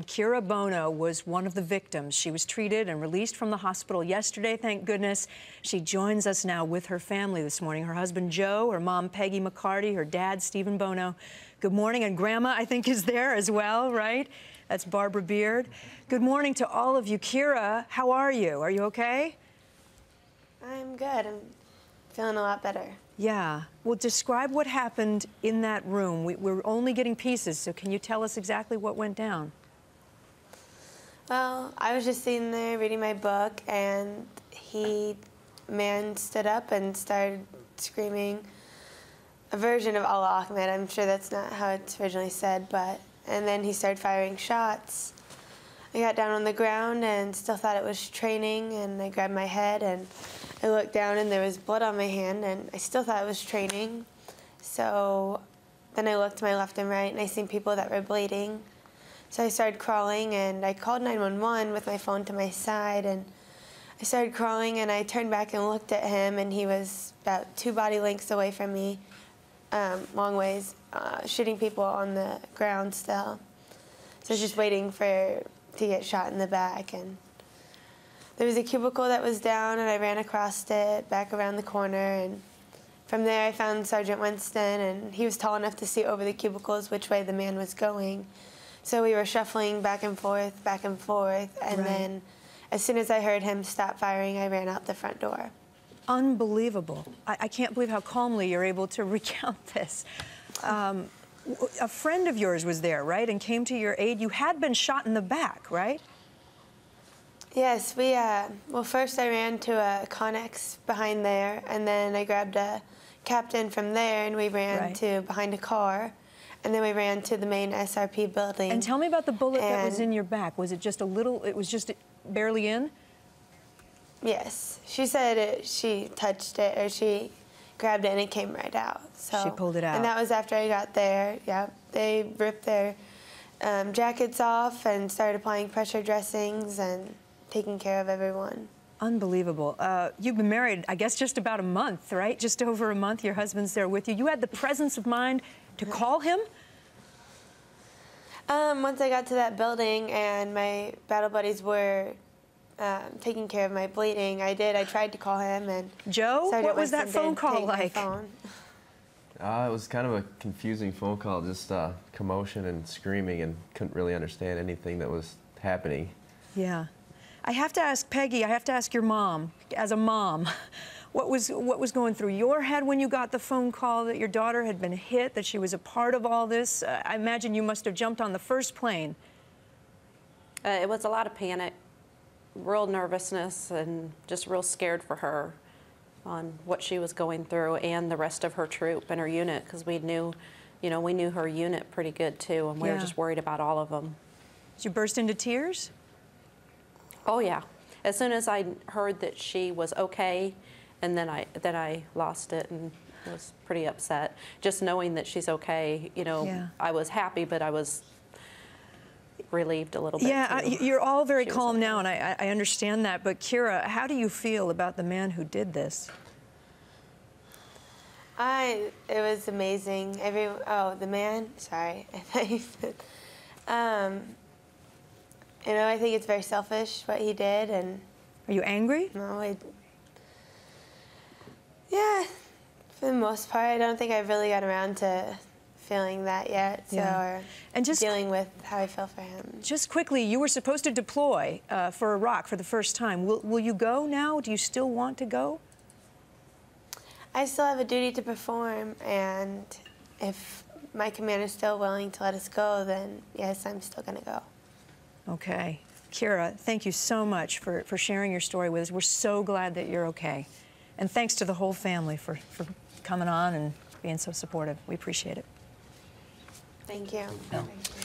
Kira Bono was one of the victims. She was treated and released from the hospital yesterday, thank goodness. She joins us now with her family this morning. Her husband, Joe, her mom, Peggy McCarty, her dad, Stephen Bono. Good morning, and Grandma, I think, is there as well, right? That's Barbara Beard. Good morning to all of you. Kira, how are you? Are you okay? I'm good. I'm feeling a lot better. Yeah. Well, describe what happened in that room. We're only getting pieces, so can you tell us exactly what went down? Well, I was just sitting there reading my book, and a man stood up and started screaming a version of Allah Ahmed. I'm sure that's not how it's originally said, and then he started firing shots. I got down on the ground and still thought it was training, and I grabbed my head and I looked down and there was blood on my hand, and I still thought it was training. So then I looked to my left and right and I seen people that were bleeding. So I started crawling and I called 911 with my phone to my side, and I started crawling and I turned back and looked at him, and he was about 2 body lengths away from me, long ways, shooting people on the ground still. So I was just waiting to get shot in the back, and there was a cubicle that was down, and I ran across it, back around the corner, and from there I found Sergeant Winston, and he was tall enough to see over the cubicles which way the man was going. So we were shuffling back and forth, and Right. then as soon as I heard him stop firing, I ran out the front door. Unbelievable. I can't believe how calmly you're able to recount this. A friend of yours was there, right, and came to your aid. You had been shot in the back, right? Yes, well, first I ran to a Connex behind there, and then I grabbed a captain from there, and we ran to behind a car, and then we ran to the main SRP building. And tell me about the bullet that was in your back. Was it just a little, it was just barely in? Yes. She said she touched it, or she grabbed it and it came right out. So she pulled it out. And that was after I got there. Yeah, they ripped their jackets off and started applying pressure dressings and taking care of everyone. Unbelievable. You've been married, I guess, just about a month, right? Just over a month. Your husband's there with you. You had the presence of mind to call him? Once I got to that building and my battle buddies were taking care of my bleeding, I tried to call him, and Joe, what was that phone call like? It was kind of a confusing phone call, just commotion and screaming, and couldn't really understand anything that was happening. Yeah. I have to ask Peggy, I have to ask your mom, as a mom, what was going through your head when you got the phone call that your daughter had been hit, that she was a part of all this? I imagine you must have jumped on the first plane. It was a lot of panic, real nervousness, and just real scared for her on what she was going through, and the rest of her troop and her unit, because we knew her unit pretty good too, and we were just worried about all of them. Did you burst into tears? Oh yeah. As soon as I heard that she was okay, and then I lost it and was pretty upset. Just knowing that she's okay, I was happy, but I was relieved a little bit. Yeah, too. you're all very calm now, and I understand that. But Kira, how do you feel about the man who did this? It was amazing. The man. Sorry, I think it's very selfish what he did, and. Are you angry? No, yeah, for the most part. I don't think I've really got around to feeling that yet, or just dealing with how I feel for him. Just quickly, you were supposed to deploy for Iraq for the first time. Will you go now? Do you still want to go? I still have a duty to perform, and if my commander's still willing to let us go, then yes, I'm still going to go. Okay. Kira, thank you so much for sharing your story with us. We're so glad that you're okay. And thanks to the whole family for coming on and being so supportive. We appreciate it. Thank you. No. Thank you.